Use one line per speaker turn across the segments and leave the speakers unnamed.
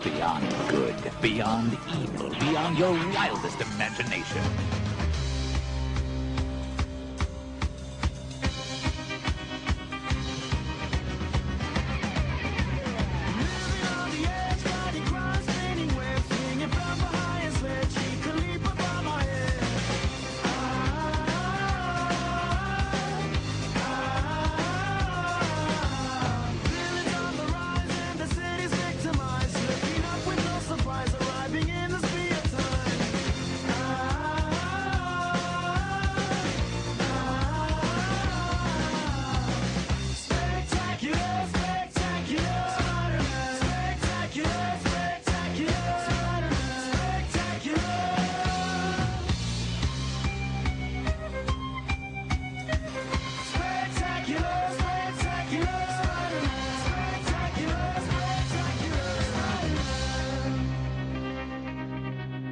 Beyond good, beyond evil, beyond your wildest imagination.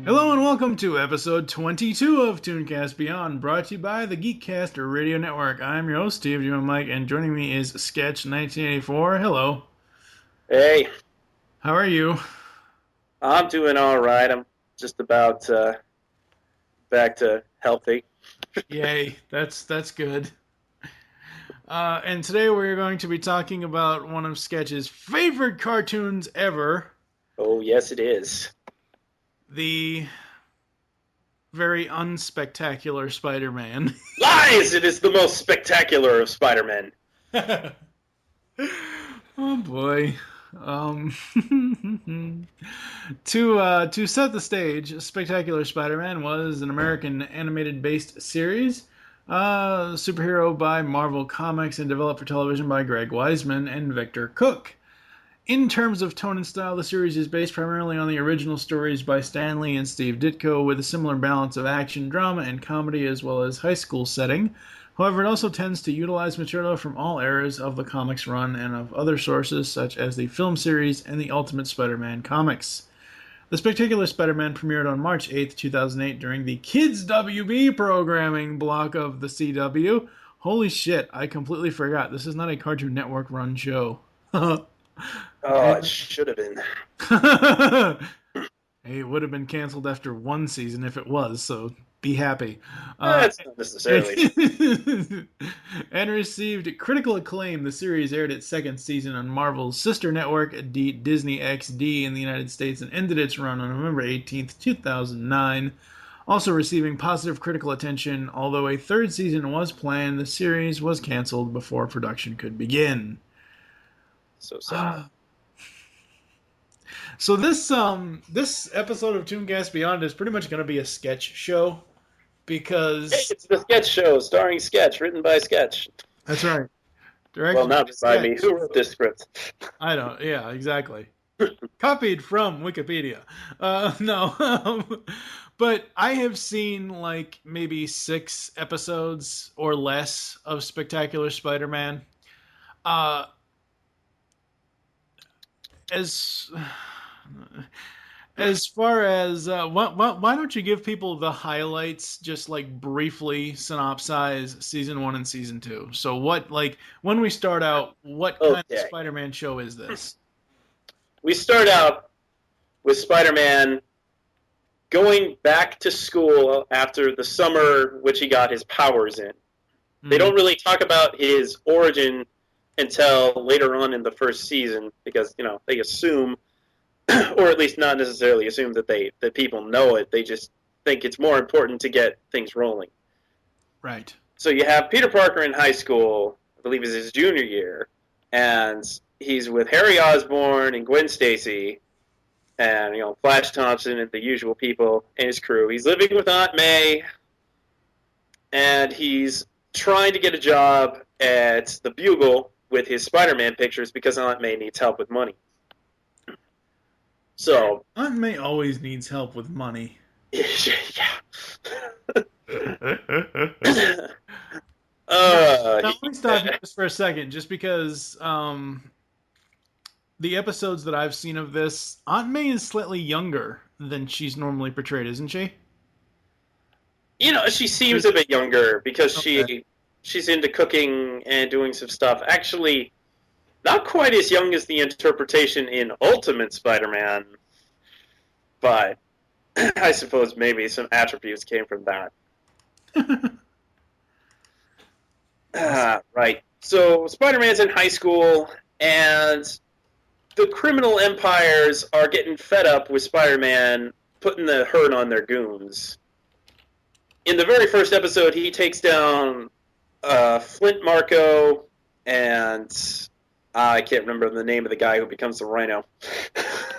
Hello and welcome to episode 22 of ToonCast Beyond, brought to you by the GeekCast Radio Network. I'm your host, Steve, Jim and Mike, and joining me is Sketch1984. Hello.
Hey.
How are you?
I'm doing all right. I'm just about back to healthy.
Yay, that's good. And today we're going to be talking about one of Sketch's favorite cartoons ever.
Oh, yes, it is.
The very unspectacular Spider-Man.
Lies! It is the most spectacular of Spider-Men.
Oh boy. To set the stage, Spectacular Spider-Man was an American animated-based series, superhero by Marvel Comics and developed for television by Greg Weisman and Victor Cook. In terms of tone and style, the series is based primarily on the original stories by Stan Lee and Steve Ditko, with a similar balance of action, drama, and comedy, as well as high school setting. However, it also tends to utilize material from all eras of the comics run and of other sources, such as the film series and the Ultimate Spider-Man comics. The Spectacular Spider-Man premiered on March 8, 2008, during the Kids WB programming block of the CW. Holy shit, I completely forgot. This is not a Cartoon Network-run show.
Oh, it should have been.
Hey, it would have been canceled after one season if it was, so be happy.
That's not necessarily.
And received critical acclaim. The series aired its second season on Marvel's sister network, Disney XD, in the United States, and ended its run on November 18th, 2009. Also receiving positive critical attention, although a third season was planned, the series was canceled before production could begin.
So sad.
So this episode of ToonCast Beyond is pretty much going to be a sketch show, because...
Hey, it's the sketch show, starring Sketch, written by Sketch.
That's right.
Well, not by me. Who wrote this script?
I don't. Yeah, exactly. Copied from Wikipedia. No. But I have seen like maybe 6 episodes or less of Spectacular Spider-Man. As far as why don't you give people the highlights, just like briefly synopsize season 1 and season 2? So what, like, when we start out, what kind of Spider-Man show is this?
We start out with Spider-Man going back to school after the summer which he got his powers in. They don't really talk about his origin until later on in the first season, because, you know, they assume, or at least not necessarily assume that people know it. They just think it's more important to get things rolling.
Right.
So you have Peter Parker in high school, I believe it's his junior year, and he's with Harry Osborn and Gwen Stacy, and, you know, Flash Thompson and the usual people and his crew. He's living with Aunt May, and he's trying to get a job at the Bugle with his Spider-Man pictures because Aunt May needs help with money. So
Aunt May always needs help with money.
Yeah.
Now, let me stop you just for a second, just because the episodes that I've seen of this, Aunt May is slightly younger than she's normally portrayed, isn't she?
You know, she seems a bit younger because she's into cooking and doing some stuff. Actually, Not quite as young as the interpretation in Ultimate Spider-Man, but I suppose maybe some attributes came from that. Right. So Spider-Man's in high school, and the criminal empires are getting fed up with Spider-Man putting the hurt on their goons. In the very first episode, he takes down Flint Marco and I can't remember the name of the guy who becomes the Rhino.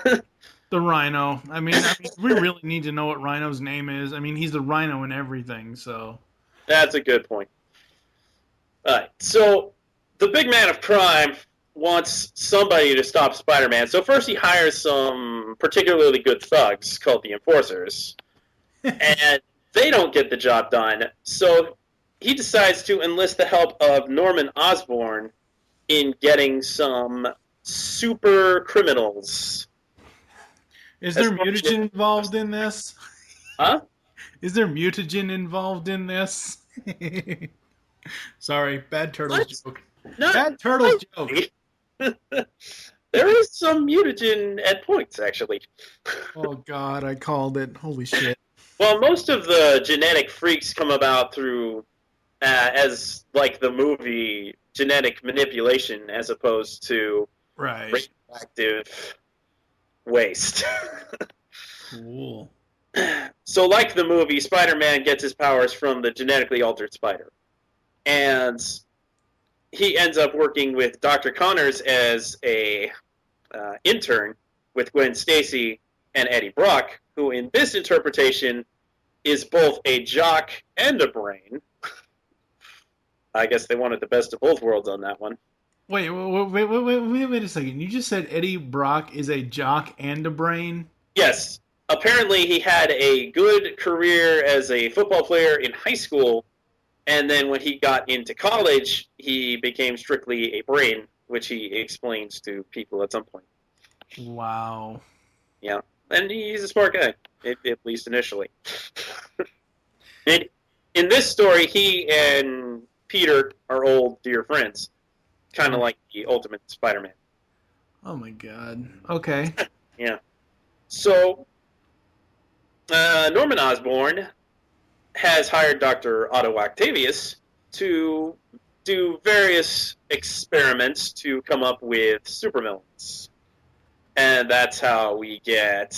The Rhino. I mean, we really need to know what Rhino's name is. I mean, he's the Rhino in everything, so.
That's a good point. All right, so the big man of crime wants somebody to stop Spider-Man. So first he hires some particularly good thugs called the Enforcers. And they don't get the job done. So he decides to enlist the help of Norman Osborn in getting some super criminals.
Is there mutagen involved in this?
Huh?
Is there mutagen involved in this? Sorry, bad turtle joke. Bad turtle joke.
There is some mutagen at points, actually.
Oh, God, I called it. Holy shit.
Well, most of the genetic freaks come about through, as like the movie, genetic manipulation as opposed to radioactive waste.
Cool.
So, like the movie, Spider-Man gets his powers from the genetically altered spider. And he ends up working with Dr. Connors as a intern with Gwen Stacy and Eddie Brock, who in this interpretation is both a jock and a brain. I guess they wanted the best of both worlds on that one.
Wait a second. You just said Eddie Brock is a jock and a brain?
Yes. Apparently he had a good career as a football player in high school, and then when he got into college, he became strictly a brain, which he explains to people at some point.
Wow.
Yeah. And he's a smart guy, at least initially. And in this story, he and Peter are old dear friends, kind of like the Ultimate Spider-Man.
Oh my God. Okay.
Yeah. So, Norman Osborn has hired Dr. Otto Octavius to do various experiments to come up with supervillains. And that's how we get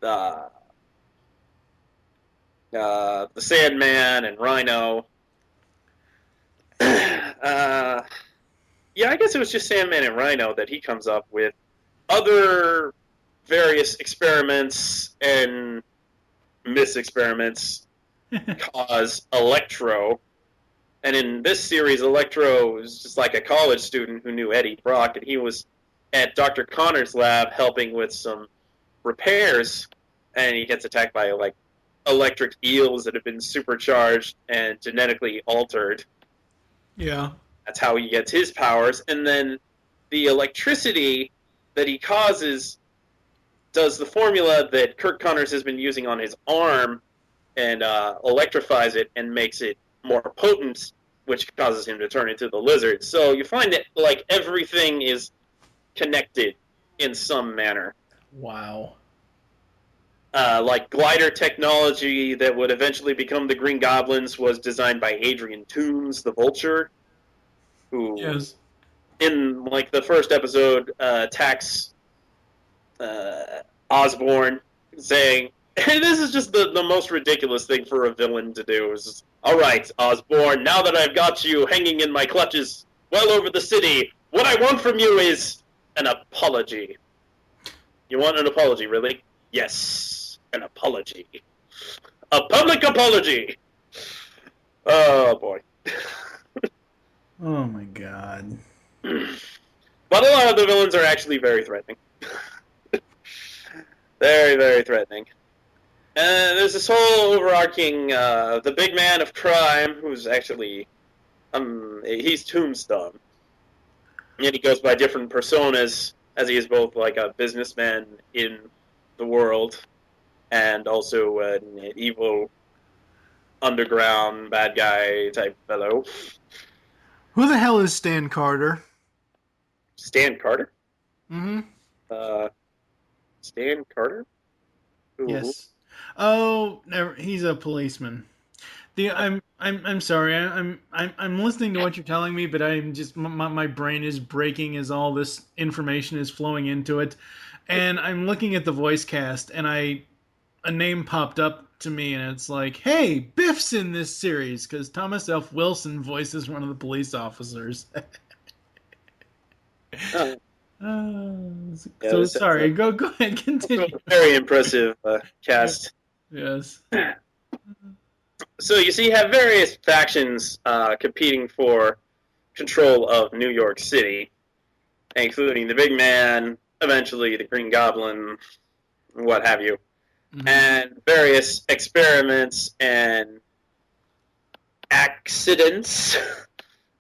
the Sandman and Rhino. Yeah, I guess it was just Sandman and Rhino that he comes up with. Other various experiments and misexperiments cause Electro. And in this series, Electro was just like a college student who knew Eddie Brock, and he was at Dr. Connor's lab helping with some repairs, and he gets attacked by like electric eels that have been supercharged and genetically altered.
Yeah.
That's how he gets his powers. And then the electricity that he causes does the formula that Kirk Connors has been using on his arm and electrifies it and makes it more potent, which causes him to turn into the lizard. So you find that like everything is connected in some manner.
Wow.
Like glider technology that would eventually become the Green Goblins was designed by Adrian Toomes, the Vulture, who in like the first episode attacks Osborn, saying, and this is just the most ridiculous thing for a villain to do, is just, all right, Osborn, now that I've got you hanging in my clutches well over the city, what I want from you is an apology. You want an apology, really? Yes, an apology. A public apology! Oh, boy.
Oh, my God.
But a lot of the villains are actually very threatening. Very, very threatening. And there's this whole overarching, the big man of crime, who's actually, he's Tombstone. And he goes by different personas, as he is both like a businessman in the world and also an evil underground bad guy type fellow.
Who the hell is Stan Carter?
Stan Carter?
Mm-hmm.
Stan Carter? Ooh.
Yes. Oh, never, he's a policeman. I'm sorry. I'm listening to what you're telling me, but I'm just my brain is breaking as all this information is flowing into it, and I'm looking at the voice cast, and a name popped up to me, and it's like, hey, Biff's in this series because Thomas F. Wilson voices one of the police officers.
Oh, yeah,
So sorry. Go ahead, continue.
very impressive cast.
Yes.
So you see, you have various factions competing for control of New York City, including the Big Man, eventually the Green Goblin, what have you, and various experiments and accidents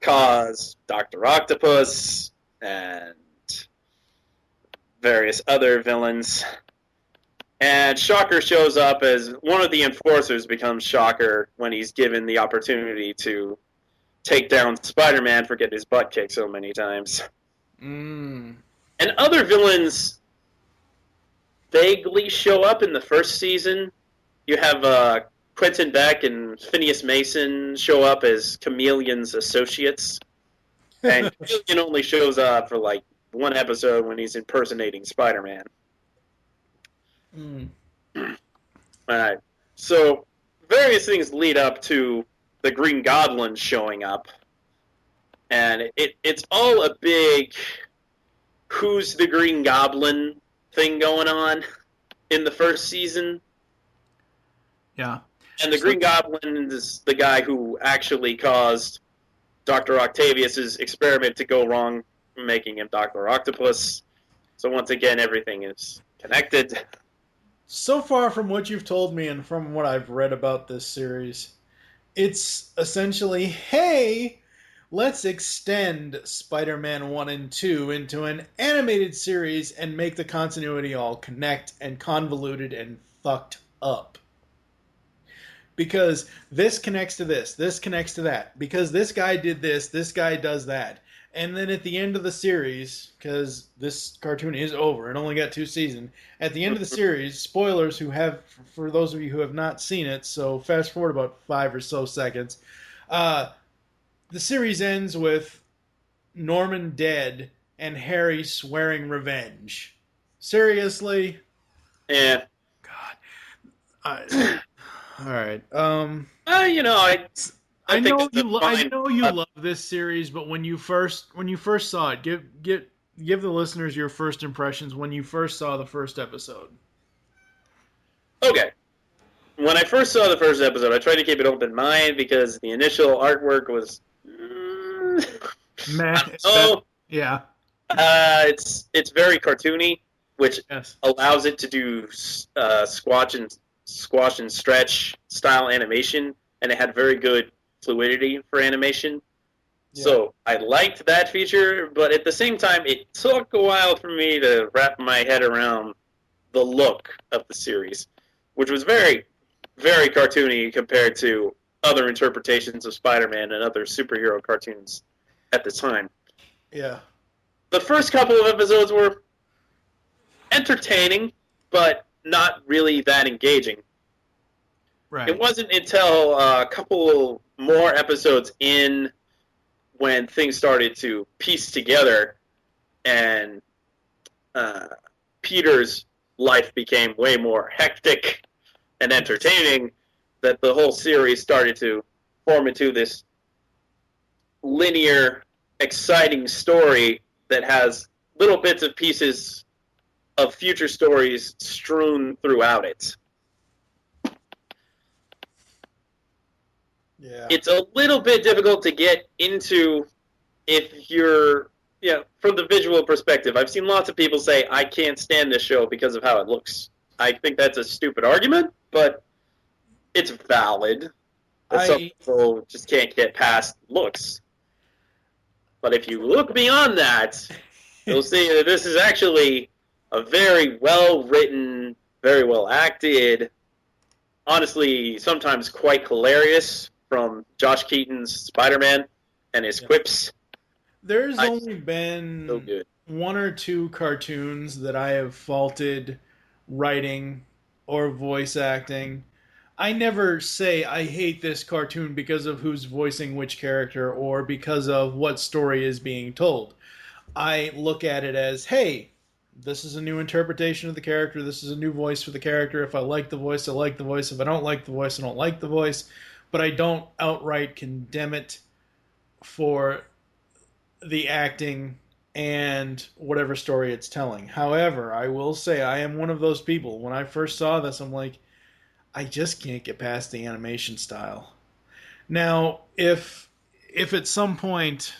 cause Dr. Octopus and various other villains. And Shocker shows up as one of the enforcers, becomes Shocker when he's given the opportunity to take down Spider-Man for getting his butt kicked so many times.
Mm.
And other villains vaguely show up in the first season. You have Quentin Beck and Phineas Mason show up as Chameleon's associates. And Chameleon only shows up for like one episode when he's impersonating Spider-Man.
Mm.
Alright, so various things lead up to the Green Goblin showing up. And it's all a big who's the Green Goblin thing going on in the first season.
Yeah.
And the Green Goblin is the guy who actually caused Dr. Octavius's experiment to go wrong, making him Dr. Octopus. So once again, everything is connected.
So far from what you've told me and from what I've read about this series, it's essentially, hey, let's extend Spider-Man 1 and 2 into an animated series and make the continuity all connect and convoluted and fucked up. Because this connects to this connects to that. Because this guy did this guy does that. And then at the end of the series, because this cartoon is over, it only got 2 seasons. At the end of the series, spoilers for those of you who have not seen it, so fast forward about 5 or so seconds. The series ends with Norman dead and Harry swearing revenge. Seriously?
Yeah.
God. All right.
I
know you love this series, but when you first saw it, give the listeners your first impressions when you first saw the first episode.
Okay. When I first saw the first episode, I tried to keep an open mind because the initial artwork was
Meh. Yeah.
It's very cartoony, which
Yes.
allows it to do squash and stretch style animation, and it had very good fluidity for animation. Yeah. So I liked that feature, but at the same time, it took a while for me to wrap my head around the look of the series, which was very, very cartoony compared to other interpretations of Spider-Man and other superhero cartoons at the time.
Yeah.
The first couple of episodes were entertaining, but not really that engaging.
Right.
It wasn't until a couple more episodes in when things started to piece together and Peter's life became way more hectic and entertaining that the whole series started to form into this linear, exciting story that has little bits of pieces of future stories strewn throughout it.
Yeah.
It's a little bit difficult to get into if you're, from the visual perspective. I've seen lots of people say, I can't stand this show because of how it looks. I think that's a stupid argument, but it's valid. Some people just can't get past looks. But if you look beyond that, you'll see that this is actually a very well-written, very well-acted, honestly, sometimes quite hilarious from Josh Keaton's Spider-Man and his quips.
There's only
So
been
good.
one or two cartoons that I have faulted writing or voice acting. I never say I hate this cartoon because of who's voicing which character or because of what story is being told. I look at it as, hey, this is a new interpretation of the character. This is a new voice for the character. If I like the voice, I like the voice. If I don't like the voice, I don't like the voice. But I don't outright condemn it for the acting and whatever story it's telling. However, I will say I am one of those people. When I first saw this, I'm like, I just can't get past the animation style. Now, if at some point,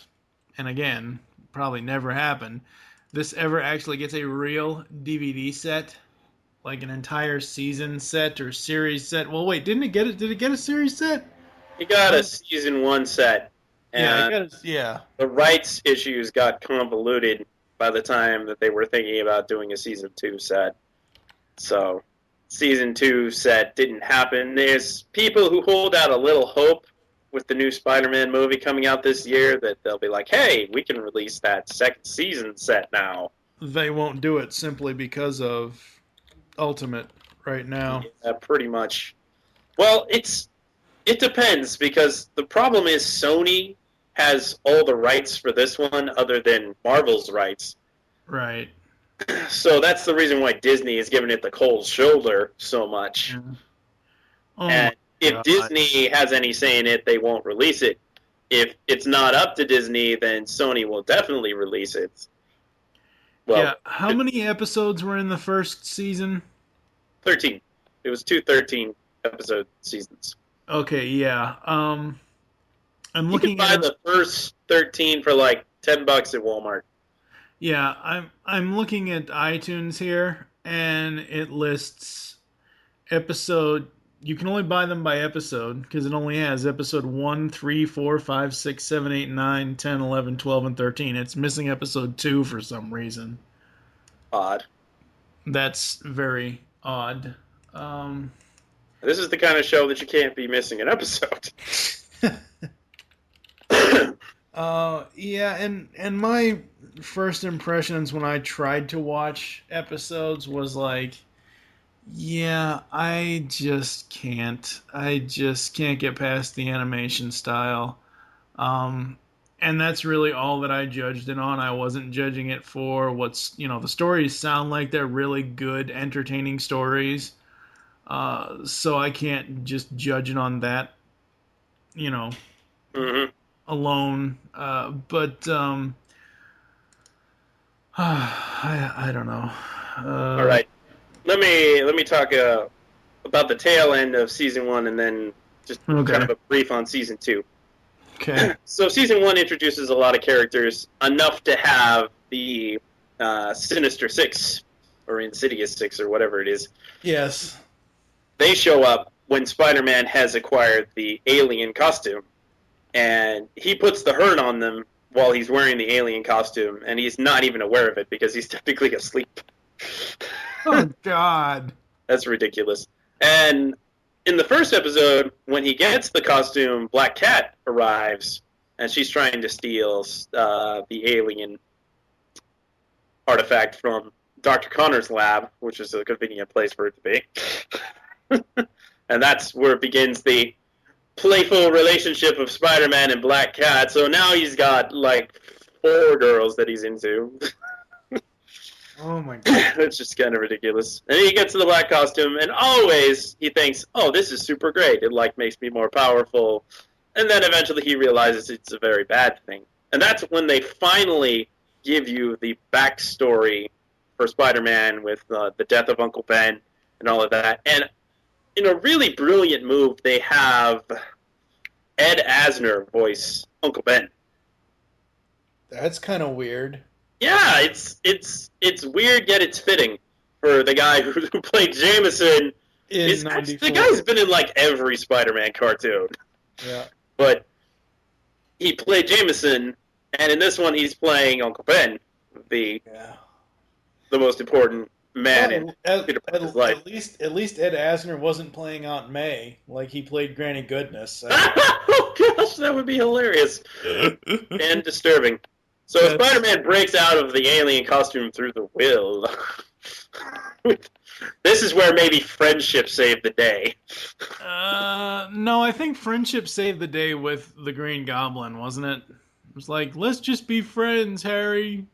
and again, probably never happen, this ever actually gets a real DVD set, like an entire season set or series set. Well, wait, didn't it get it? Did it get a series set?
He got a season 1 set,
Yeah,
and
it got a, yeah.
the rights issues got convoluted by the time that they were thinking about doing a season 2 set. So, season 2 set didn't happen. There's people who hold out a little hope with the new Spider-Man movie coming out this year that they'll be like, hey, we can release that second season set now.
They won't do it simply because of Ultimate right now.
Yeah, pretty much. Well, it depends, because the problem is Sony has all the rights for this one other than Marvel's rights.
Right.
So that's the reason why Disney is giving it the cold shoulder so much.
Yeah. Oh
And if
God.
Disney has any say in it, they won't release it. If it's not up to Disney, then Sony will definitely release it. Well,
yeah. How many episodes were in the first season?
13. It was 2 13-episode seasons.
Okay, yeah. I'm
You
looking
can buy
at
the first 13 for like $10 at Walmart.
yeah, I'm looking at iTunes here, and it lists episode. You can only buy them by episode because it only has episode 1, 3, 4, 5, 6, 7, 8, 9, 10, 11, 12, and 13. It's missing episode 2 for some reason.
Odd.
That's very odd.
This is the kind of show that you can't be missing an episode.
Yeah, and my first impressions when I tried to watch episodes was like, yeah, I just can't. I just can't get past the animation style. And that's really all that I judged it on. I wasn't judging it for what's, the stories sound like they're really good, entertaining stories. So I can't just judge it on that,
Mm-hmm.
alone. But I don't know.
All right. Let me talk about the tail end of season 1, and then just
Okay.
kind of a brief on season 2.
Okay.
So season 1 introduces a lot of characters, enough to have the Sinister Six, or Insidious Six, or whatever it is.
Yes.
They show up when Spider-Man has acquired the alien costume, and he puts the hurt on them while he's wearing the alien costume, and he's not even aware of it because he's typically asleep.
Oh God.
That's ridiculous. And in the first episode, when he gets the costume, Black Cat arrives, and she's trying to steal the alien artifact from Dr. Connor's lab, which is a convenient place for it to be. And that's where it begins the playful relationship of Spider-Man and Black Cat. So now he's got like 4 girls that he's into.
Oh my God.
It's just kind of ridiculous. And he gets to the black costume, and always he thinks, "Oh, this is super great. It like makes me more powerful." And then eventually he realizes it's a very bad thing. And that's when they finally give you the backstory for Spider-Man with the death of Uncle Ben and all of that. And in a really brilliant move, they have Ed Asner voice Uncle Ben.
That's kind of weird.
Yeah, it's weird, yet it's fitting for the guy who played Jameson.
In 94.
The guy's been in like every Spider-Man cartoon.
Yeah.
But he played Jameson, and in this one he's playing Uncle Ben, the most important man in Peter Parker's life.
At least Ed Asner wasn't playing Aunt May like he played Granny Goodness.
Oh gosh, that would be hilarious and disturbing. So Spider-Man breaks out of the alien costume through the will. This is where maybe friendship saved the day.
No, I think friendship saved the day with the Green Goblin, wasn't it? It was like, let's just be friends, Harry.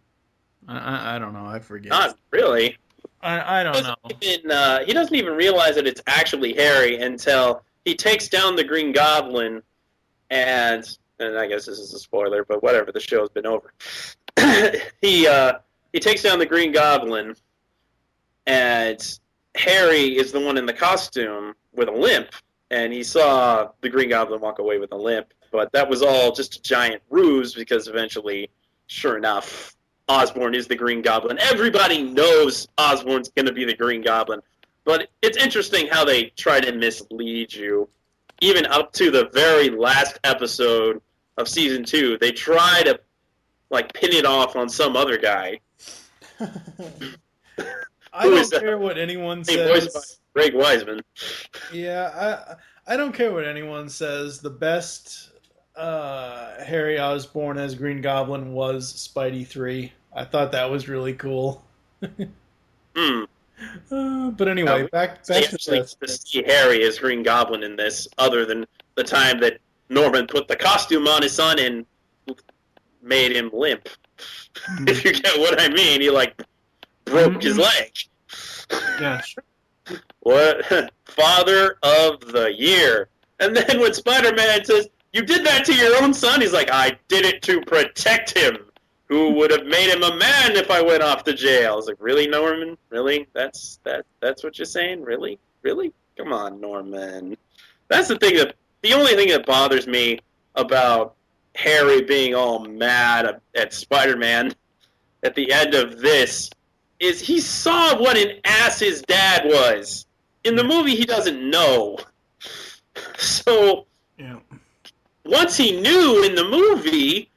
I don't know. I forget.
Not really.
I don't know.
He doesn't even realize that it's actually Harry until he takes down the Green Goblin, and I guess this is a spoiler, but whatever. The show's been over. He takes down the Green Goblin, and Harry is the one in the costume with a limp, and he saw the Green Goblin walk away with a limp, but that was all just a giant ruse because eventually, sure enough, Osborn is the Green Goblin. Everybody knows Osborn's going to be the Green Goblin, but it's interesting how they try to mislead you. Even up to the very last episode of Season 2, they try to pin it off on some other guy.
I don't care what anyone says.
Voiced by Greg Wiseman.
Yeah, I don't care what anyone says. The best Harry Osborn as Green Goblin was Spidey 3. I thought that was really cool. But anyway, back to this.
To see Harry as Green Goblin in this, other than the time that Norman put the costume on his son and made him limp. If you get what I mean, he broke his leg.
Yes.
What? Father of the Year. And then when Spider-Man says, "You did that to your own son," he's like, "I did it to protect him. Who would have made him a man if I went off to jail?" I was like, "Really, Norman? Really? That's what you're saying? Really? Really? Come on, Norman." That's the only thing that bothers me about Harry being all mad at Spider-Man at the end of this is he saw what an ass his dad was. In the movie, he doesn't know. So,
yeah.
Once he knew in the movie,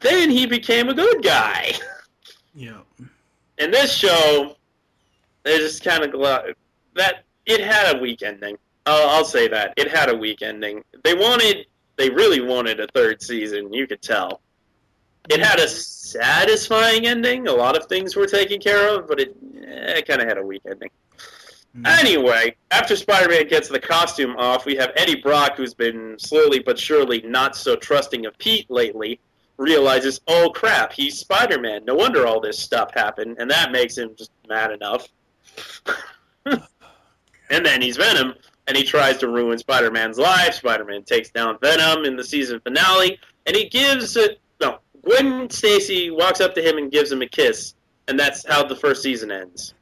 then he became a good guy.
Yeah.
In this show, they just kind of that it had a weak ending. I'll say that. It had a weak ending. They really wanted a third season, you could tell. It had a satisfying ending. A lot of things were taken care of, but it kind of had a weak ending. Anyway, after Spider-Man gets the costume off, we have Eddie Brock, who's been slowly but surely not so trusting of Pete lately, realizes, oh crap, he's Spider-Man. No wonder all this stuff happened, and that makes him just mad enough. And then he's Venom, and he tries to ruin Spider-Man's life. Spider-Man takes down Venom in the season finale, and he gives Gwen Stacy walks up to him and gives him a kiss, and that's how the first season ends.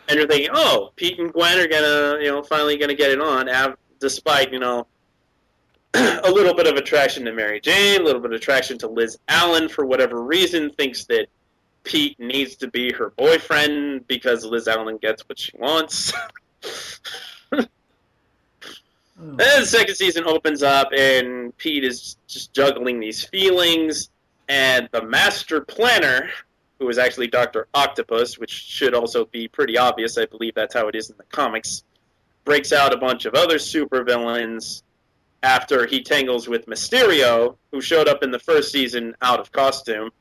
And you're thinking, oh, Pete and Gwen are gonna, finally gonna get it on, despite, a little bit of attraction to Mary Jane, a little bit of attraction to Liz Allen for whatever reason, thinks that Pete needs to be her boyfriend because Liz Allen gets what she wants. Then the second season opens up, and Pete is just juggling these feelings, and the master planner, who is actually Dr. Octopus, which should also be pretty obvious, I believe that's how it is in the comics, breaks out a bunch of other supervillains after he tangles with Mysterio, who showed up in the first season out of costume.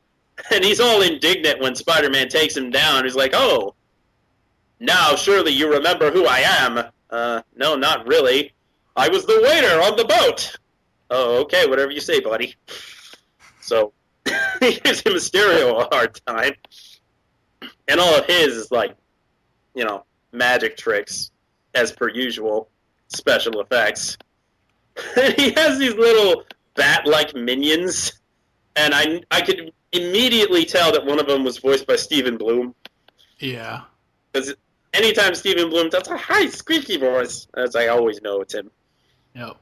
And he's all indignant when Spider-Man takes him down. He's like, oh, now surely you remember who I am. No, not really. I was the waiter on the boat. Oh, okay, whatever you say, buddy. So he gives him Mysterio a hard time. And all of his is magic tricks, as per usual, special effects. And he has these little bat-like minions, and I could immediately tell that one of them was voiced by Stephen Bloom.
Yeah.
Because anytime Stephen Bloom does a high, squeaky voice, as I always know it's him.
Yep.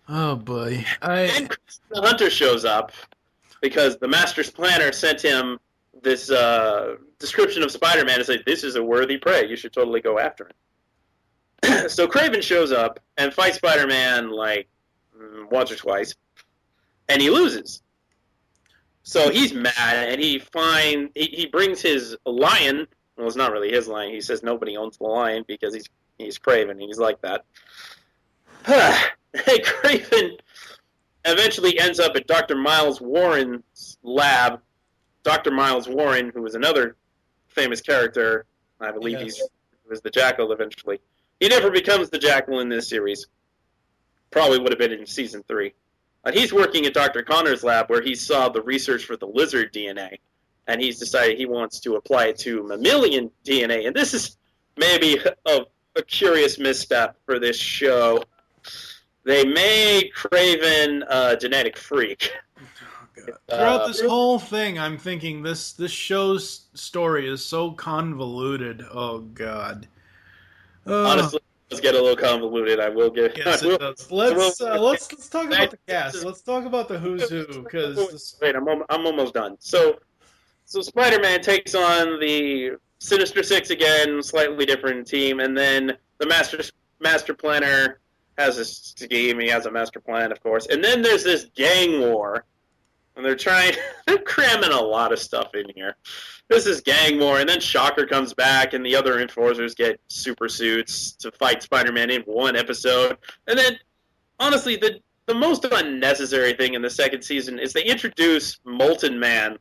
Oh, boy.
And the Hunter shows up, because the Master's Planner sent him this description of Spider-Man and said, this is a worthy prey, you should totally go after him. So Kraven shows up and fights Spider-Man once or twice, and he loses. So he's mad, and he brings his lion. Well, it's not really his lion. He says nobody owns the lion because he's Kraven, and he's like that. Hey, Kraven eventually ends up at Dr. Miles Warren's lab. Dr. Miles Warren, who was another famous character, I believe he was the Jackal eventually. He never becomes the Jackal in this series. Probably would have been in season 3. He's working at Dr. Connor's lab where he saw the research for the lizard DNA, and he's decided he wants to apply it to mammalian DNA. And this is maybe a curious misstep for this show. They made Craven a genetic freak.
Throughout this whole thing, I'm thinking this show's story is so convoluted. Oh God.
Honestly, let's get a little convoluted. I will get.
Yes, it does. Let's talk about the cast. Let's talk about the who's who. Because
wait, I'm almost done. So Spider-Man takes on the Sinister Six again, slightly different team, and then the Master Planner has a scheme. He has a master plan, of course, and then there's this gang war. And they're cramming a lot of stuff in here. This is gang war, and then Shocker comes back, and the other enforcers get super suits to fight Spider-Man in one episode. And then, honestly, the most unnecessary thing in the second season is they introduce Molten Man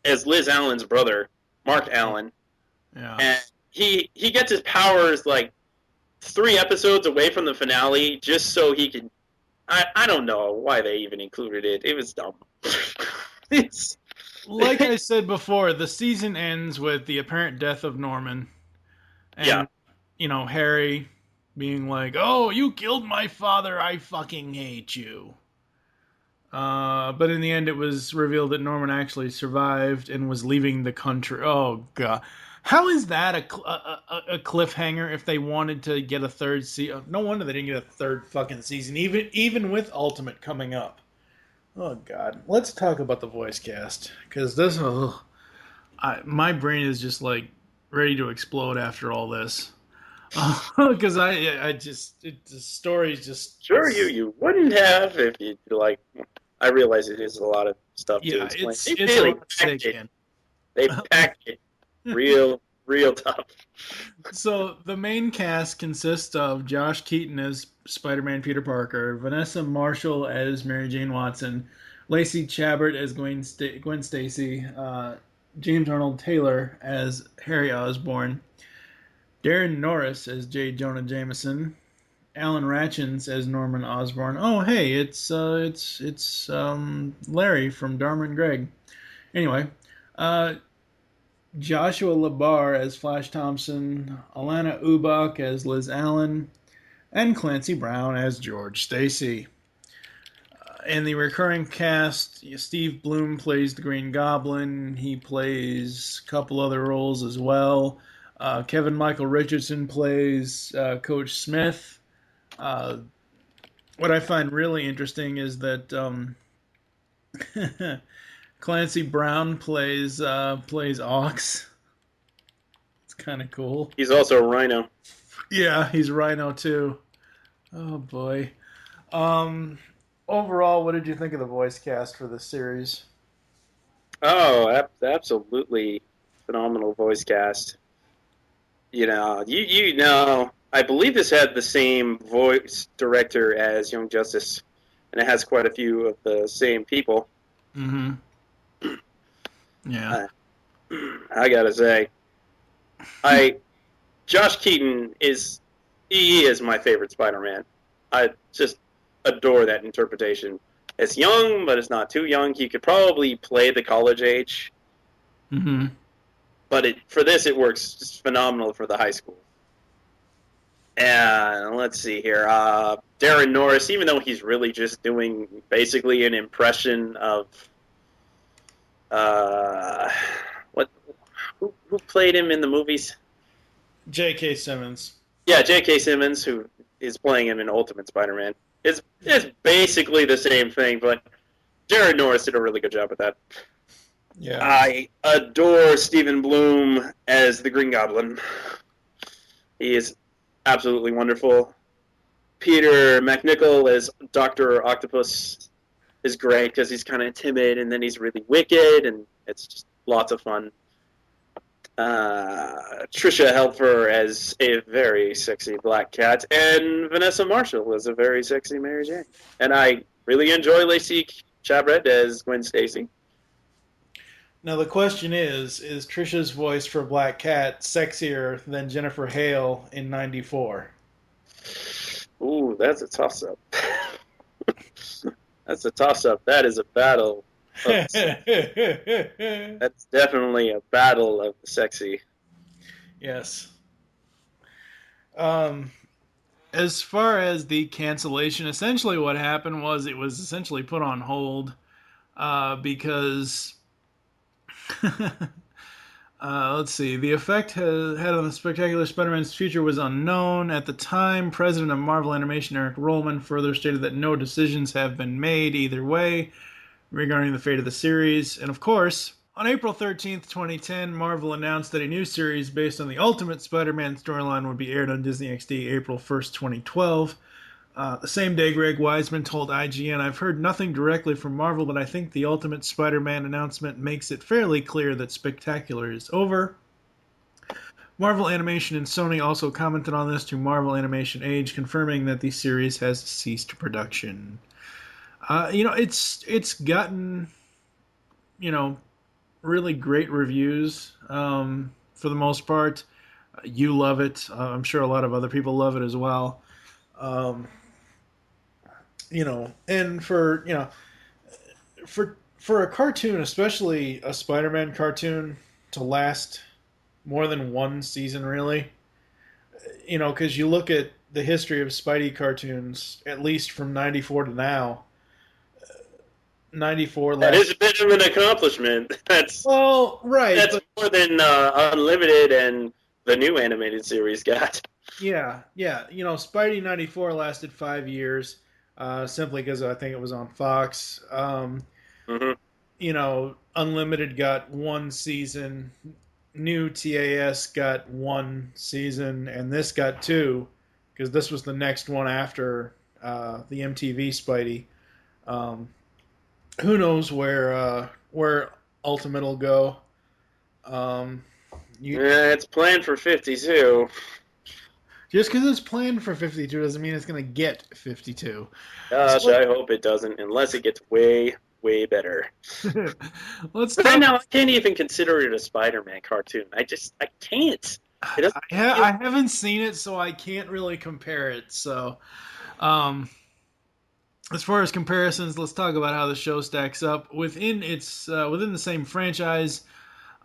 as Liz Allen's brother, Mark Allen.
Yeah.
And he gets his powers, like, 3 episodes away from the finale just so he can... I don't know why they even included it. It was dumb.
Like I said before, the season ends with the apparent death of Norman. And, Harry being like, "Oh, you killed my father. I fucking hate you." But in the end, it was revealed that Norman actually survived and was leaving the country. Oh, God. How is that a cliffhanger if they wanted to get a third season? No wonder they didn't get a third fucking season, even with Ultimate coming up. Oh, God. Let's talk about the voice cast. Because my brain is just, like, ready to explode after all this. Because the story's just...
Sure, you wouldn't have if you, like... I realize it is a lot of stuff to explain.
It's really packed it.
They packed it. Real tough.
So the main cast consists of Josh Keaton as Spider-Man Peter Parker, Vanessa Marshall as Mary Jane Watson, Lacey Chabert as Gwen Stacy, James Arnold Taylor as Harry Osborn, Darren Norris as J. Jonah Jameson, Alan Ratchins as Norman Osborn. Oh, hey, it's Larry from Dharma and Greg. Anyway, Joshua LaBarre as Flash Thompson, Alana Ubach as Liz Allen, and Clancy Brown as George Stacy. In the recurring cast, Steve Bloom plays the Green Goblin. He plays a couple other roles as well. Kevin Michael Richardson plays Coach Smith. What I find really interesting is that Clancy Brown plays Ox. It's kind of cool.
He's also Rhino.
Yeah, he's Rhino too. Oh boy. Overall, what did you think of the voice cast for this series?
Oh, absolutely phenomenal voice cast. You know, I believe this had the same voice director as Young Justice, and it has quite a few of the same people.
Mm-hmm. Yeah.
I gotta say, Josh Keaton is my favorite Spider-Man. I just adore that interpretation. It's young, but it's not too young. He could probably play the college age.
Mm-hmm.
But for this, it works just phenomenal for the high school. And let's see here. Darren Norris, even though he's really just doing basically an impression of who played him in the movies?
J.K. Simmons.
Yeah, J.K. Simmons, who is playing him in Ultimate Spider-Man. It's basically the same thing, but Darren Norris did a really good job with that.
Yeah.
I adore Stephen Bloom as the Green Goblin. He is absolutely wonderful. Peter McNichol as Dr. Octopus is great because he's kind of timid and then he's really wicked, and it's just lots of fun. Trisha Helfer as a very sexy Black Cat, and Vanessa Marshall as a very sexy Mary Jane. And I really enjoy Lacey Chabret as Gwen Stacy.
Now the question is Trisha's voice for Black Cat sexier than Jennifer Hale in '94?
Ooh, that's a toss-up. That's a toss-up. That is a battle. That's definitely a battle of the sexy.
Yes. As far as the cancellation, essentially what happened was it was essentially put on hold because let's see, the effect had on the Spectacular Spider-Man's future was unknown at the time. President of Marvel Animation Eric Rollman further stated that no decisions have been made either way regarding the fate of the series. And of course, on April 13th, 2010, Marvel announced that a new series based on the Ultimate Spider-Man storyline would be aired on Disney XD April 1st, 2012. The same day, Greg Weisman told IGN, "I've heard nothing directly from Marvel, but I think the Ultimate Spider-Man announcement makes it fairly clear that Spectacular is over." Marvel Animation and Sony also commented on this to Marvel Animation Age, confirming that the series has ceased production. It's gotten, really great reviews for the most part. You love it. I'm sure a lot of other people love it as well. And for a cartoon, especially a Spider-Man cartoon, to last more than one season, really, because you look at the history of Spidey cartoons, at least from '94 to now. '94.
That is a bit of an accomplishment. That's
right.
That's more than Unlimited and the new animated series got.
Yeah. Spidey '94 lasted 5 years, simply because I think it was on Fox. Unlimited got one season. New TAS got one season, and this got two, because this was the next one after the MTV Spidey. Who knows where Ultimate will go?
It's planned for 52.
Just because it's planned for 52 doesn't mean it's going to get 52.
Gosh, I hope it doesn't, unless it gets way, way better. Right now, I can't even consider it a Spider-Man cartoon. I can't.
I haven't seen it, so I can't really compare it. So, as far as comparisons, let's talk about how the show stacks up within the same franchise.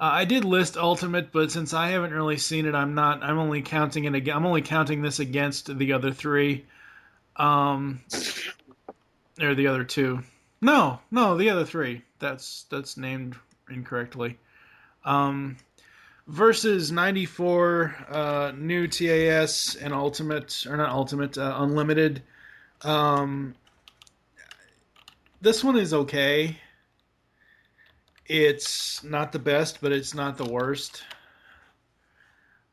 I did list Ultimate, but since I haven't really seen it, I'm only counting it again. I'm only counting this against the other three, or the other two. No, the other three. That's named incorrectly. Versus '94, new TAS and Ultimate, or not Ultimate, Unlimited. This one is okay. It's not the best, but it's not the worst.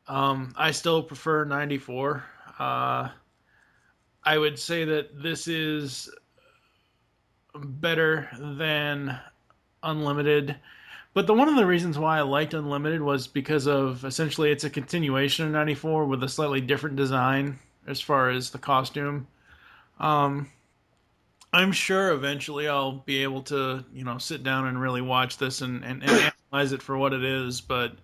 I still prefer '94. I would say that this is better than Unlimited. But one of the reasons why I liked Unlimited was because of, essentially, it's a continuation of '94 with a slightly different design as far as the costume. I'm sure eventually I'll be able to, sit down and really watch this and analyze it for what it is, but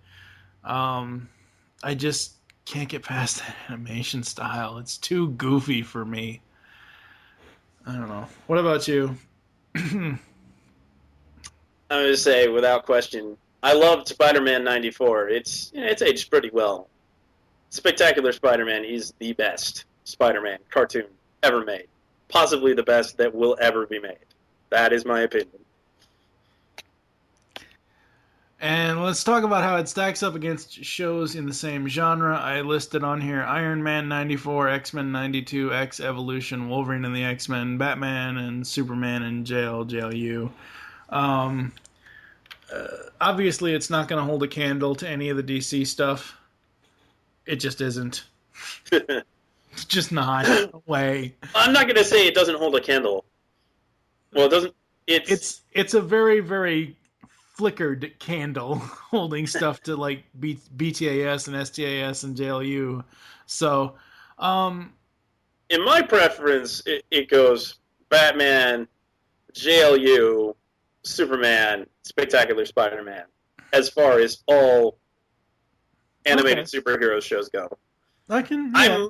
I just can't get past that animation style. It's too goofy for me. I don't know. What about you?
I'm going to say, without question, I loved Spider-Man '94. It's aged pretty well. Spectacular Spider-Man is the best Spider-Man cartoon ever made. Possibly the best that will ever be made. That is my opinion.
And let's talk about how it stacks up against shows in the same genre. I listed on here Iron Man '94, X-Men '92, X Evolution, Wolverine and the X-Men, Batman and Superman and JLU. Obviously, it's not going to hold a candle to any of the DC stuff. It just isn't. It's just not. No way.
I'm not going to say it doesn't hold a candle. Well, it doesn't.
It's a very, very flickered candle holding stuff to like BTAS and STAS and JLU. So, um,
In my preference, it goes Batman, JLU, Superman, Spectacular Spider-Man, as far as all animated superhero shows go.
I can.
Yeah. I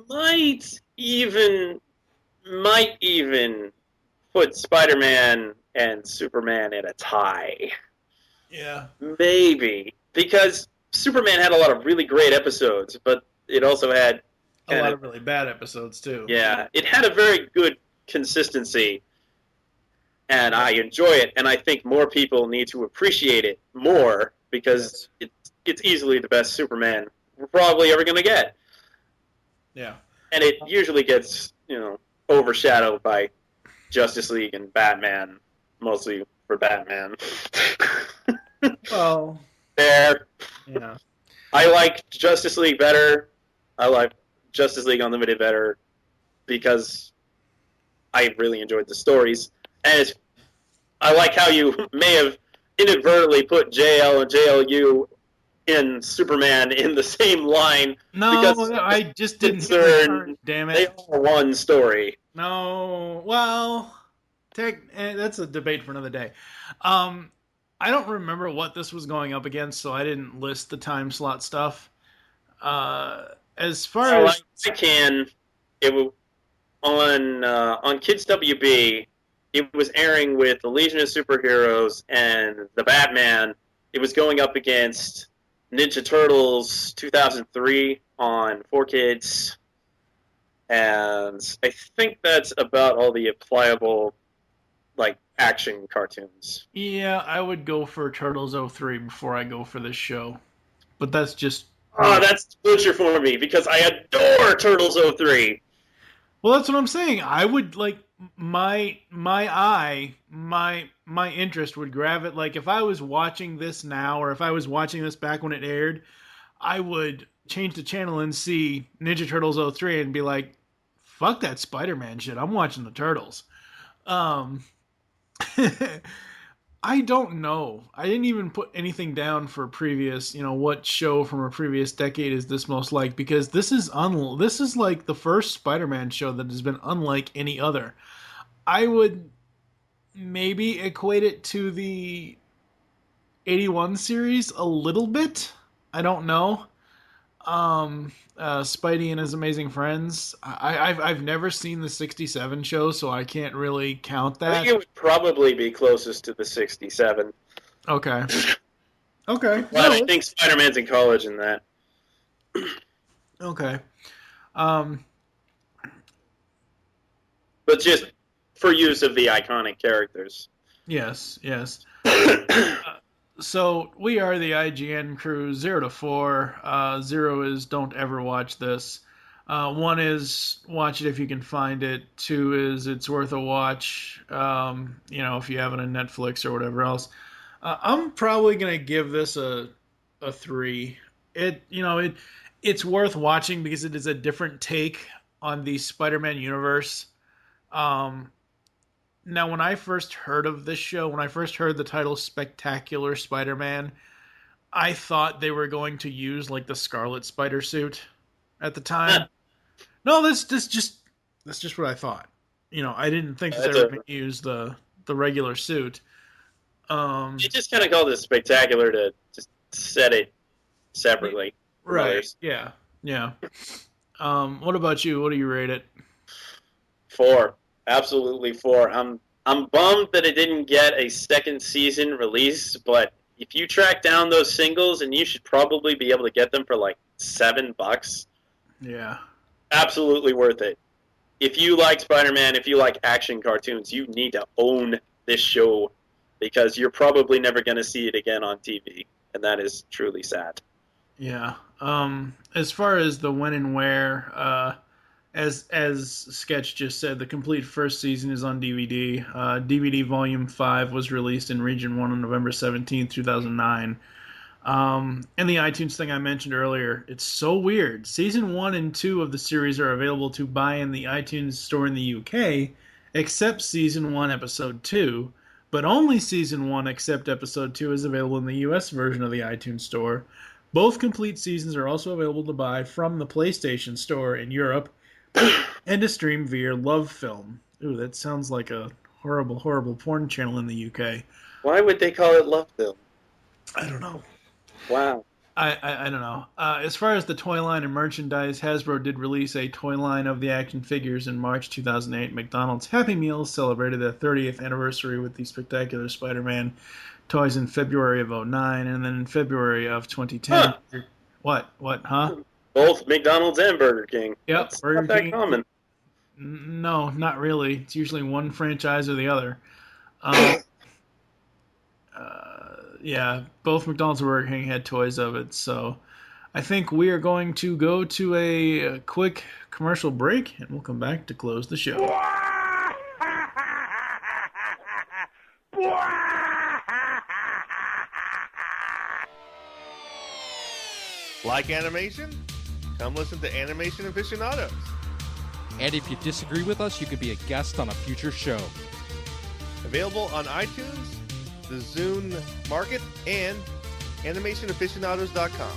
might even put Spider-Man and Superman in a tie.
Yeah.
Maybe. Because Superman had a lot of really great episodes, but it also had
a lot of really bad episodes, too.
Yeah. It had a very good consistency, and I enjoy it, and I think more people need to appreciate it more, because it's easily the best Superman we're probably ever going to get.
Yeah.
And it usually gets, overshadowed by Justice League and Batman, mostly for Batman.
Well,
there.
Yeah.
I like Justice League better. I like Justice League Unlimited better because I really enjoyed the stories. And I like how you may have inadvertently put JL and JLU in Superman in the same line.
No, I just didn't. Damn it!
They are one story.
No, well, that's a debate for another day. I don't remember what this was going up against, so I didn't list the time slot stuff. As far as
I can, it was on Kids WB. It was airing with the Legion of Superheroes and the Batman. It was going up against Ninja Turtles 2003 on 4Kids. And I think that's about all the applicable, action cartoons.
Yeah, I would go for Turtles 03 before I go for this show. But that's just...
Oh, that's butcher for me, because I adore Turtles 03.
Well, that's what I'm saying. I would, my interest would gravitate. If I was watching this now, or if I was watching this back when it aired, I would change the channel and see Ninja Turtles 03 and be like, fuck that Spider-Man shit. I'm watching the Turtles. I don't know. I didn't even put anything down for previous, what show from a previous decade is this most like, because this is like the first Spider-Man show that has been unlike any other. I would maybe equate it to the 81 series a little bit. I don't know. Spidey and His Amazing Friends. I've never seen the 67 show, so I can't really count that.
I think it would probably be closest to the 67.
Okay.
But I think Spider-Man's in college in that.
Okay.
But just for use of the iconic characters.
Yes. So we are the IGN crew, 0 to 4. 0 is don't ever watch this. 1 is watch it if you can find it. 2 is it's worth a watch. If you have it on Netflix or whatever else. I'm probably gonna give this a 3. It's worth watching because it is a different take on the Spider-Man universe. Now, when I first heard of this show, when I first heard the title Spectacular Spider-Man, I thought they were going to use the Scarlet Spider suit at the time. No, that's just what I thought. I didn't think that they were going to use the regular suit.
You just kind of called it Spectacular to just set it separately.
Right? Yeah. What about you? What do you rate it?
4. Absolutely 4. I'm bummed that it didn't get a second season release, but if you track down those singles, and you should probably be able to get them for $7.
Yeah.
Absolutely worth it. If you like Spider-Man, if you like action cartoons, you need to own this show, because you're probably never going to see it again on TV, and that is truly sad.
Yeah. As far as the when and where, as Sketch just said, the complete first season is on DVD. DVD Volume 5 was released in Region 1 on November 17th, 2009. And the iTunes thing I mentioned earlier, it's so weird. Season 1 and 2 of the series are available to buy in the iTunes store in the UK, except Season 1, Episode 2. but only Season 1 except Episode 2 is available in the US version of the iTunes Store. Both complete seasons are also available to buy from the PlayStation Store in Europe and to stream via Love Film. Ooh, that sounds like a horrible, horrible porn channel in the UK.
Why would they call it Love Film?
I don't know.
Wow.
I don't know. As far as the toy line and merchandise, Hasbro did release a toy line of the action figures in March 2008. McDonald's Happy Meals celebrated their 30th anniversary with the Spectacular Spider-Man toys in February of 2009, and then in February of 2010.
Huh.
What, huh?
Both McDonald's and Burger King.
Yep,
That's
Burger
not that
King.
common.
No, not really. It's usually one franchise or the other. Yeah, both McDonald's and Burger King had toys of it, so I think we are going to go to a quick commercial break, and we'll come back to close the show.
Like animation? Come listen to Animation Aficionados.
And if you disagree with us, you could be a guest on a future show.
Available on iTunes, the Zune Market, and animationaficionados.com.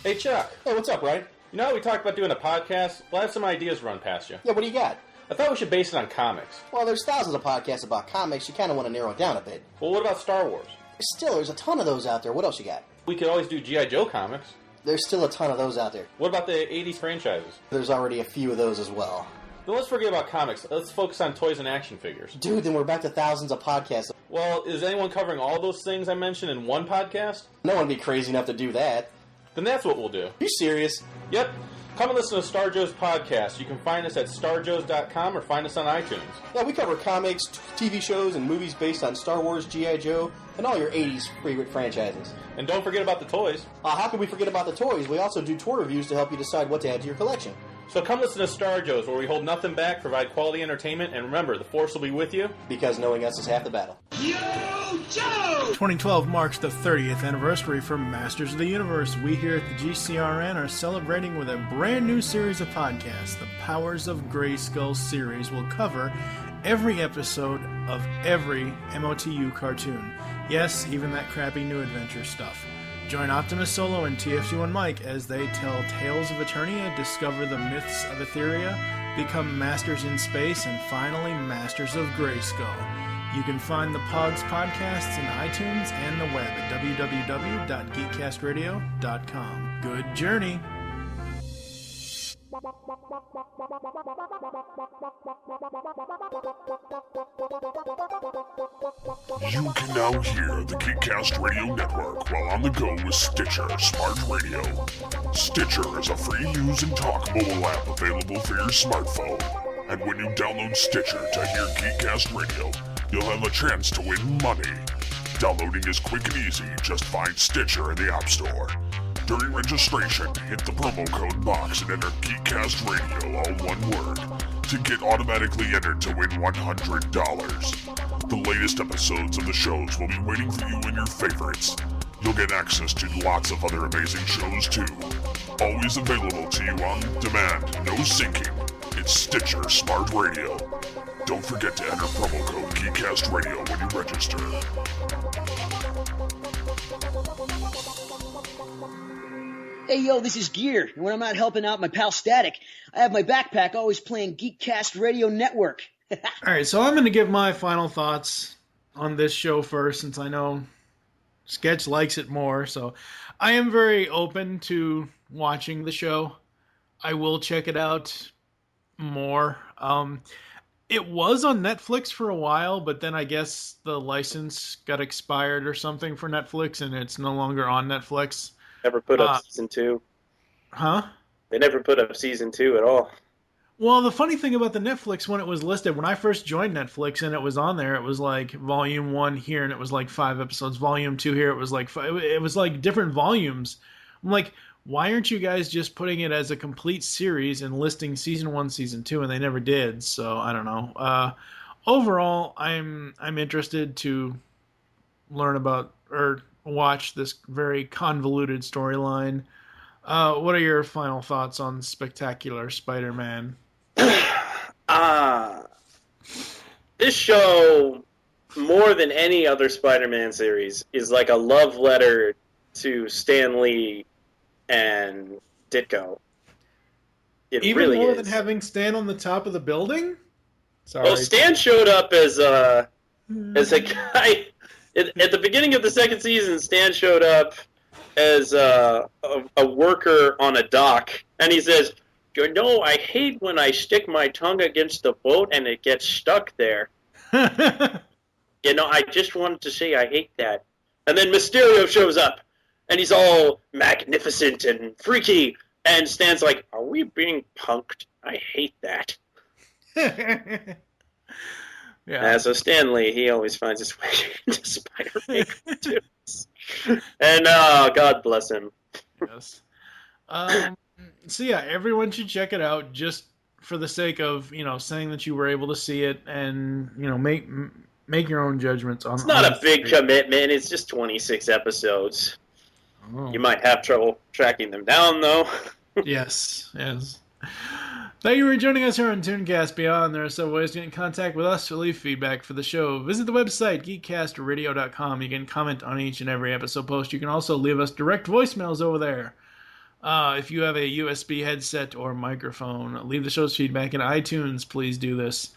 Hey, Chuck. Hey, what's up, Ryan? You know how we talked about doing a podcast? Well, I have some ideas run past you.
Yeah, what do you got?
I thought we should base it on comics.
Well, there's thousands of podcasts about comics. You kind of want to narrow it down a bit.
Well, what about Star Wars?
Still, there's a ton of those out there. What else you got?
We could always do G.I. Joe comics.
There's still a ton of those out there.
What about the 80s franchises?
There's already a few of those as well.
Then let's forget about comics. Let's focus on toys and action figures.
Dude, then we're back to thousands of podcasts.
Well, is anyone covering all those things I mentioned in one podcast?
No one would be crazy enough to do that.
Then that's what we'll do.
You serious?
Yep. Come and listen to Star Joe's podcast. You can find us at starjoes.com or find us on iTunes.
Yeah, we cover comics, TV shows, and movies based on Star Wars, G.I. Joe, and all your 80s favorite franchises.
And don't forget about the toys.
How can we forget about the toys? We also do toy reviews to help you decide what to add to your collection.
So come listen to Star Joe's, where we hold nothing back, provide quality entertainment, and remember, the Force will be with you.
Because knowing us is half the battle.
2012 marks the 30th anniversary for Masters of the Universe. We here at the GCRN are celebrating with a brand new series of podcasts. The Powers of Grayskull series will cover every episode of every MOTU cartoon. Yes, even that crappy New Adventure stuff. Join Optimus Solo and TFG1 Mike as they tell tales of Eternia, discover the myths of Etheria, become masters in space, and finally masters of Grayskull. You can find the Pogs podcasts in iTunes and the web at www.geekcastradio.com. Good journey!
You can now hear the GeekCast Radio Network while on the go with Stitcher Smart Radio. Stitcher is a free-use and talk mobile app available for your smartphone. And when you download Stitcher to hear GeekCast Radio, you'll have a chance to win money. Downloading is quick and easy. Just find Stitcher in the App Store. During registration, hit the promo code box and enter GeekCast Radio, all one word, to get automatically entered to win $100. The latest episodes of the shows will be waiting for you in your favorites. You'll get access to lots of other amazing shows too. Always available to you on demand, no syncing. It's Stitcher Smart Radio. Don't forget to enter promo code GeekCast Radio when you register.
Hey yo, this is Gear, and when I'm not helping out my pal Static, I have my backpack always playing Geekcast Radio Network.
Alright, so I'm going to give my final thoughts on this show first, since I know Sketch likes it more, so I am very open to watching the show. I will check it out more. It was on Netflix for a while, but then I guess the license got expired or something for Netflix, and it's no longer on Netflix.
Never put up season 2.
Huh?
They never put up season 2 at all.
Well, the funny thing about the Netflix, when it was listed, when I first joined Netflix and it was on there, it was like volume 1 here and it was like 5 episodes. Volume 2 here, it was like 5. It was like different volumes. I'm like, why aren't you guys just putting it as a complete series and listing season 1, season 2? And they never did. So I don't know. Overall, I'm interested to learn about or watch this very convoluted storyline. What are your final thoughts on Spectacular Spider-Man?
This this show, more than any other Spider-Man series, is like a love letter to Stan Lee and Ditko. It
Even
really
more
is.
than having Stan on the top of the building? Sorry.
Well, Stan showed up as a guy. At the beginning of the second season, Stan showed up as a worker on a dock, and he says, "You know, I hate when I stick my tongue against the boat and it gets stuck there. You know, I just wanted to say I hate that." And then Mysterio shows up, and he's all magnificent and freaky, and Stan's like, "Are we being punked? I hate that."
Yeah.
So Stan Lee, he always finds his way into Spider-Man cartoons. And God bless him.
Yes. So yeah, everyone should check it out just for the sake of, saying that you were able to see it and, make your own judgments on.
It's not a big commitment. It's just 26 episodes.
Oh.
You might have trouble tracking them down, though.
Yes. Thank you for joining us here on ToonCast Beyond. There are several ways to get in contact with us to leave feedback for the show. Visit the website, geekcastradio.com. You can comment on each and every episode post. You can also leave us direct voicemails over there. If you have a USB headset or microphone, leave the show's feedback in iTunes. Please do this.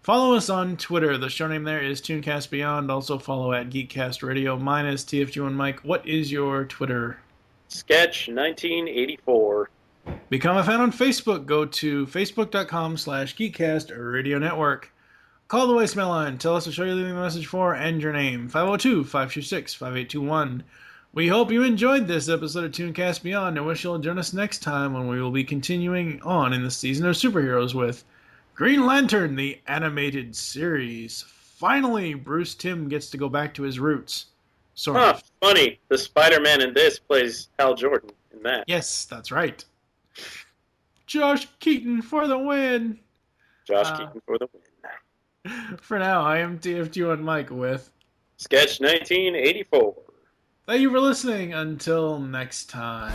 Follow us on Twitter. The show name there is ToonCast Beyond. Also follow at Geekcast Radio. Mine is TFG1 Mike. What is your Twitter?
Sketch 1984.
Become a fan on Facebook. Go to facebook.com/Geekcast Radio Network. Call the voicemail line. Tell us the show you're leaving a message for and your name. 502-526-5821. We hope you enjoyed this episode of ToonCast Beyond and wish you'll join us next time when we will be continuing on in the season of superheroes with Green Lantern, the animated series. Finally, Bruce Timm gets to go back to his roots. Sort of.
Funny. The Spider-Man in this plays Hal Jordan in that.
Yes, that's right. Josh Keaton for the win.
Josh Keaton for the win.
For now, I am TFG1 Mike with
Sketch 1984.
Thank you for listening. Until next time.